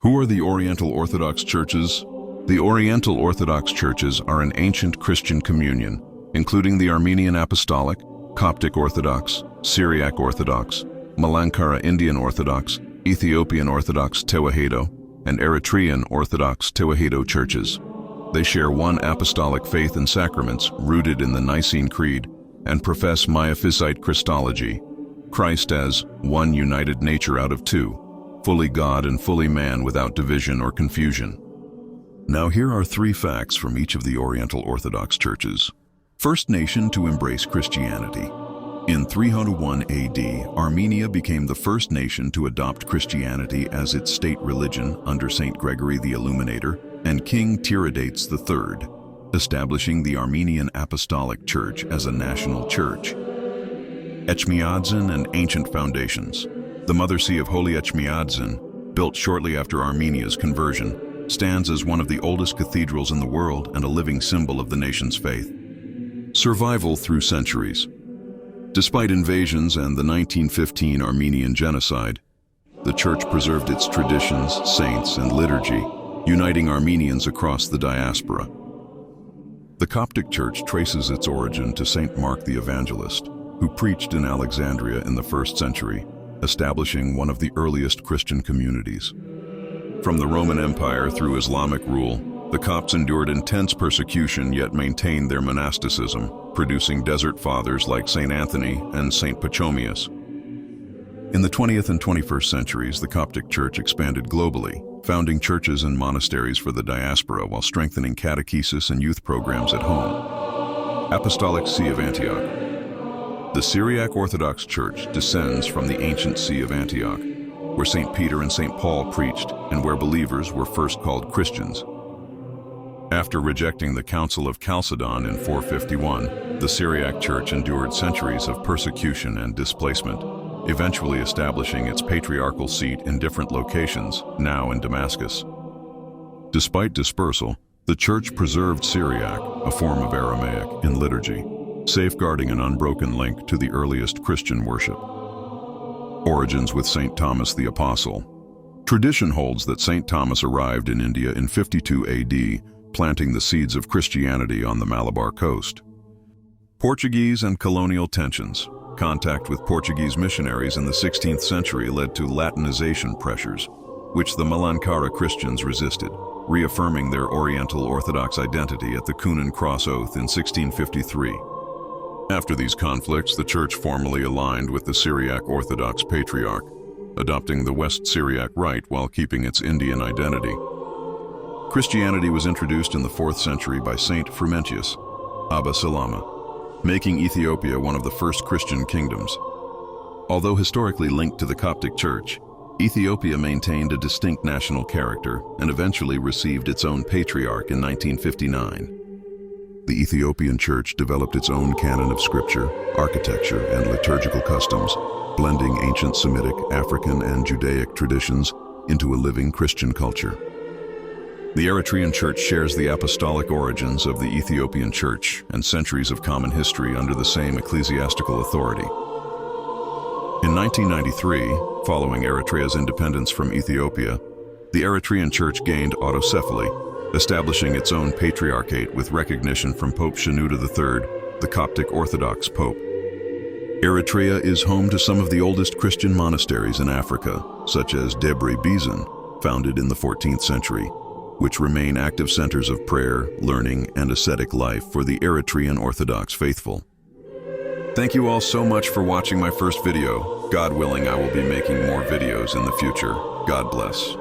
Who are the Oriental Orthodox churches? The Oriental Orthodox churches are an ancient Christian communion, including the Armenian Apostolic, Coptic Orthodox, Syriac Orthodox, Malankara Indian Orthodox, Ethiopian Orthodox Tewahedo, and Eritrean Orthodox Tewahedo churches. They share one apostolic faith and sacraments rooted in the Nicene Creed and profess Miaphysite Christology, Christ as one united nature out of two, fully God and fully man without division or confusion. Now here are 3 facts from each of the Oriental Orthodox churches. First nation to embrace Christianity. In 301 AD, Armenia became the first nation to adopt Christianity as its state religion under Saint Gregory the Illuminator and King Tiridates III, establishing the Armenian Apostolic Church as a national church. Etchmiadzin and ancient foundations. The mother see of Holy Etchmiadzin, built shortly after Armenia's conversion, stands as one of the oldest cathedrals in the world and a living symbol of the nation's faith. Survival through centuries. Despite invasions and the 1915 Armenian genocide, the church preserved its traditions, saints, and liturgy, uniting Armenians across the diaspora. The Coptic Church traces its origin to Saint Mark the Evangelist, who preached in Alexandria in the 1st century, establishing one of the earliest Christian communities. From the Roman Empire through Islamic rule, the Copts endured intense persecution yet maintained their monasticism, producing desert fathers like Saint Anthony and Saint Pachomius. In the 20th and 21st centuries, the Coptic Church expanded globally, founding churches and monasteries for the diaspora while strengthening catechesis and youth programs at home. Apostolic See of Antioch. The Syriac Orthodox Church descends from the ancient See of Antioch, where St. Peter and St. Paul preached and where believers were first called Christians. After rejecting the Council of Chalcedon in 451, the Syriac Church endured centuries of persecution and displacement, eventually establishing its patriarchal seat in different locations, now in Damascus. Despite dispersal, the Church preserved Syriac, a form of Aramaic, in liturgy, safeguarding an unbroken link to the earliest Christian worship. Origins with St. Thomas the Apostle. Tradition holds that St. Thomas arrived in India in 52 AD, planting the seeds of Christianity on the Malabar coast. Portuguese and colonial tensions. Contact with Portuguese missionaries in the 16th century led to Latinization pressures, which the Malankara Christians resisted, reaffirming their Oriental Orthodox identity at the Coonan Cross Oath in 1653. After these conflicts, the Church formally aligned with the Syriac Orthodox Patriarch, adopting the West Syriac Rite while keeping its Indian identity. Christianity was introduced in the 4th century by Saint Frumentius, Abba Salama, making Ethiopia one of the first Christian kingdoms. Although historically linked to the Coptic Church, Ethiopia maintained a distinct national character and eventually received its own patriarch in 1959. The Ethiopian Church developed its own canon of scripture, architecture, and liturgical customs, blending ancient Semitic, African, and Judaic traditions into a living Christian culture. The Eritrean Church shares the apostolic origins of the Ethiopian Church and centuries of common history under the same ecclesiastical authority. In 1993, following Eritrea's independence from Ethiopia, the Eritrean Church gained autocephaly, establishing its own patriarchate with recognition from Pope Shenouda III, the Coptic Orthodox Pope. Eritrea is home to some of the oldest Christian monasteries in Africa, such as Debre Bizan, founded in the 14th century, which remain active centers of prayer, learning, and ascetic life for the Eritrean Orthodox faithful. Thank you all so much for watching my first video. God willing, I will be making more videos in the future. God bless.